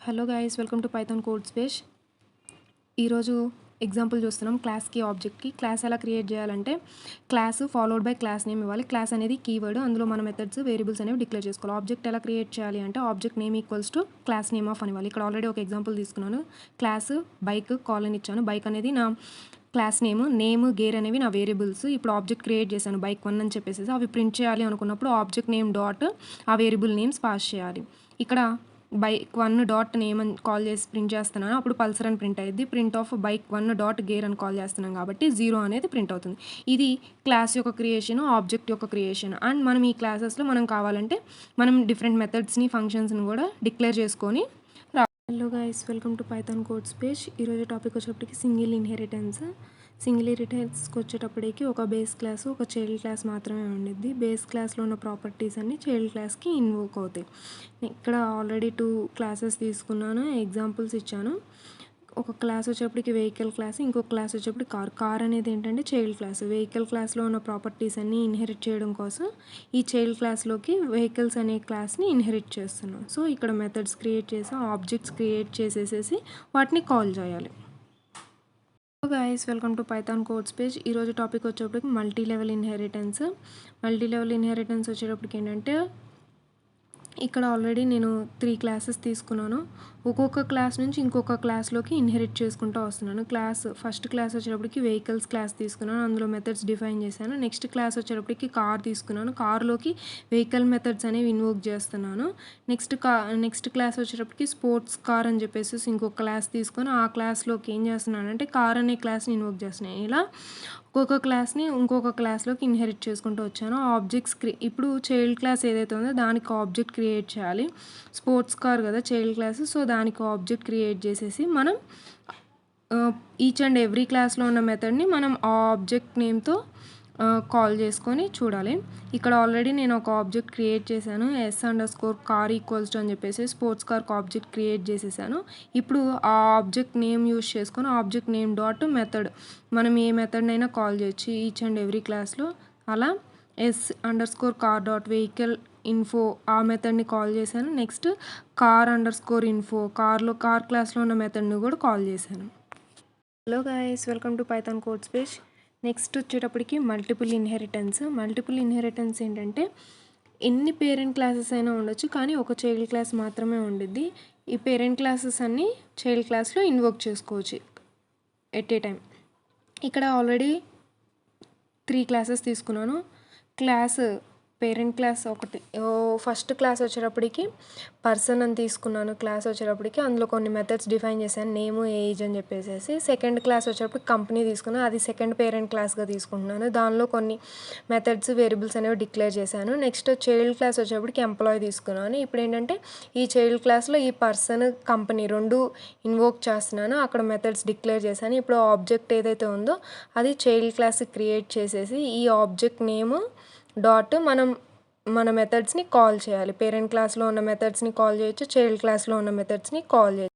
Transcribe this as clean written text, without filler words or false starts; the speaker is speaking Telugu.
Hello guys, welcome to Python code space. ఈరోజు ఎగ్జాంపుల్ చూస్తున్నాం. క్లాస్కి ఆబ్జెక్ట్కి క్లాస్ ఎలా క్రియేట్ చేయాలంటే class followed by class name ఇవ్వాలి. క్లాస్ అనేది కీవర్డ్, అందులో మన మెథడ్స్ వేరియబుల్స్ అనేవి డిక్లేర్ చేసుకోవాలి. ఆబ్జెక్ట్ ఎలా క్రియేట్ చేయాలి అంటే object name equals to class name of అనివ్వాలి. ఇక్కడ ఆల్రెడీ ఒక ఎగ్జాంపుల్ తీసుకున్నాను. క్లాస్ బైక్ కాలన్ ఇచ్చాను. బైక్ అనేది నా క్లాస్ నేమ్ గేర్ అనేవి నా వేరియబుల్స్. ఇప్పుడు ఆబ్జెక్ట్ క్రియేట్ చేశాను బైక్ 1 అని చెప్పేసి అవి ప్రింట్ చేయాలి అనుకున్నప్పుడు ఆబ్జెక్ట్ నేమ్ డాట్ ఆ వేరియబుల్ నేమ్స్ పాస్ చేయాలి. ఇక్కడ బైక్ 1 డాట్ నేమ్ అని కాల్ చేసి ప్రింట్ చేస్తున్నాను, అప్పుడు పల్సర్ అని ప్రింట్ అయ్యింది. Print of bike 1 dot gear అని కాల్ చేస్తున్నాను కాబట్టి 0 అనేది ప్రింట్ అవుతుంది. ఇది క్లాస్ యొక్క క్రియేషన్, ఆబ్జెక్ట్ యొక్క క్రియేషన్. అండ్ మనం ఈ క్లాసెస్లో మనం కావాలంటే మనం డిఫరెంట్ మెథడ్స్ని ఫంక్షన్స్ని కూడా డిక్లేర్ చేసుకొని hello guys, welcome to Python code space. ఈరోజు టాపిక్ వచ్చేటప్పటికి సింగిల్ ఇన్హెరిటెన్స్కి వచ్చేటప్పటికి ఒక బేస్ క్లాస్, ఒక చైల్డ్ క్లాస్ మాత్రమే ఉండిద్ది. బేస్ క్లాస్లో ఉన్న ప్రాపర్టీస్ అన్ని చైల్డ్ క్లాస్కి ఇన్వోక్ అవుతాయి. ఇక్కడ ఆల్రెడీ 2 క్లాసెస్ తీసుకున్నాను, ఎగ్జాంపుల్స్ ఇచ్చాను. ఒక క్లాస్ వచ్చేటప్పటికి వెహికల్ క్లాస్, ఇంకొక క్లాస్ వచ్చేటప్పటికి కార్ అనేది ఏంటంటే చైల్డ్ క్లాస్. వెహికల్ క్లాస్లో ఉన్న ప్రాపర్టీస్ అన్నీ ఇన్హెరిట్ చేయడం కోసం ఈ చైల్డ్ క్లాస్లోకి వెహికల్స్ అనే క్లాస్ని ఇన్హెరిట్ చేస్తున్నాం. సో ఇక్కడ మెథడ్స్ క్రియేట్ చేసి ఆబ్జెక్ట్స్ క్రియేట్ చేసేసేసి వాటిని కాల్ చేయాలి. Guys, welcome to Python code space. ఈరోజు టాపిక్ వచ్చేటప్పటికి మల్టీ లెవెల్ ఇన్హెరిటెన్స్ వచ్చేటప్పటికి ఏంటంటే ఇక్కడ ఆల్రెడీ నేను 3 క్లాసెస్ తీసుకున్నాను. ఒక్కొక్క క్లాస్ నుంచి ఇంకొక క్లాస్లోకి ఇన్హెరిట్ చేసుకుంటూ వస్తున్నాను. ఫస్ట్ క్లాస్ వచ్చేటప్పటికి వెహికల్స్ క్లాస్ తీసుకున్నాను, అందులో మెథడ్స్ డిఫైన్ చేశాను. నెక్స్ట్ క్లాస్ వచ్చేటప్పటికి కార్ తీసుకున్నాను, కార్లోకి వెహికల్ మెథడ్స్ అనేవి ఇన్వోక్ చేస్తున్నాను. నెక్స్ట్ క్లాస్ వచ్చేటప్పటికి స్పోర్ట్స్ కార్ అని చెప్పేసి ఇంకొక క్లాస్ తీసుకొని ఆ క్లాస్లోకి ఏం చేస్తున్నాను అంటే కార్ అనే క్లాస్ని ఇన్వోక్ చేస్తున్నాను. ఇలా ఒక్కొక్క క్లాస్ని ఇంకొక క్లాస్లోకి ఇన్హెరిట్ చేసుకుంటూ వచ్చాను. ఆబ్జెక్ట్స్ ఇప్పుడు చైల్డ్ క్లాస్ ఏదైతే ఉందో దానికి ఆబ్జెక్ట్ క్రియేట్ చేయాలి. స్పోర్ట్స్ కార్ కదా చైల్డ్ క్లాస్, సో దానికి ఆబ్జెక్ట్ క్రియేట్ చేసేసి మనం ఈచ్ అండ్ ఎవ్రీ క్లాస్లో ఉన్న మెథడ్ని మనం ఆ ఆబ్జెక్ట్ నేమ్తో కాల్ చేసుకొని చూడాలి. ఇక్కడ ఆల్రెడీ నేను ఒక ఆబ్జెక్ట్ క్రియేట్ చేశాను, s_కార్ ఈక్వల్స్ టు అని చెప్పేసి స్పోర్ట్స్ కార్కి ఆబ్జెక్ట్ క్రియేట్ చేసేసాను. ఇప్పుడు ఆ ఆబ్జెక్ట్ నేమ్ యూజ్ చేసుకొని ఆబ్జెక్ట్ నేమ్ డాట్ మెథడ్ మనం ఏ మెథడ్నైనా కాల్ చేయొచ్చు ఈచ్ అండ్ ఎవ్రీ క్లాస్లో. అలా s_కార్ డాట్ వెహికల్ ఇన్ఫో ఆ మెథడ్ని కాల్ చేశాను. నెక్స్ట్ car_info కార్ క్లాస్లో ఉన్న మెథడ్ని కూడా కాల్ చేశాను. Hello guys, welcome to Python code space. Next వచ్చేటప్పటికి మల్టిపుల్ ఇన్హెరిటెన్స్ ఏంటంటే ఎన్ని పేరెంట్ క్లాసెస్ అయినా ఉండొచ్చు, కానీ ఒక చైల్డ్ క్లాస్ మాత్రమే ఉండిద్ది. ఈ పేరెంట్ క్లాసెస్ అన్నీ చైల్డ్ క్లాస్లో ఇన్వోక్ చేసుకోవచ్చు ఎట్ ఏ టైం. ఇక్కడ ఆల్రెడీ 3 క్లాసెస్ తీసుకున్నాను. పేరెంట్ క్లాస్ ఒకటి, ఫస్ట్ క్లాస్ వచ్చేటప్పటికి పర్సన్ అని తీసుకున్నాను. క్లాస్ వచ్చేటప్పటికి అందులో కొన్ని మెథడ్స్ డిఫైన్ చేశాను, నేము ఏజ్ అని చెప్పేసి. సెకండ్ క్లాస్ వచ్చేటప్పటికి కంపెనీ తీసుకున్నాను, అది సెకండ్ పేరెంట్ క్లాస్గా తీసుకుంటున్నాను. దానిలో కొన్ని మెథడ్స్ వేరియబుల్స్ అనేవి డిక్లేర్ చేశాను. నెక్స్ట్ చైల్డ్ క్లాస్ వచ్చేటప్పటికి ఎంప్లాయీ తీసుకున్నాను. ఇప్పుడు ఏంటంటే ఈ చైల్డ్ క్లాస్లో ఈ పర్సన్ కంపెనీ 2 ఇన్వోక్ చేస్తున్నాను, అక్కడ మెథడ్స్ డిక్లేర్ చేశాను. ఇప్పుడు ఆబ్జెక్ట్ ఏదైతే ఉందో అది చైల్డ్ క్లాస్ క్రియేట్ చేసేసి ఈ ఆబ్జెక్ట్ నేమ్ డాట్ మన మెథడ్స్ని కాల్ చేయాలి. పేరెంట్ క్లాస్లో ఉన్న మెథడ్స్ని కాల్ చేయొచ్చు, చైల్డ్ క్లాస్లో ఉన్న మెథడ్స్ని కాల్ చేయొచ్చు.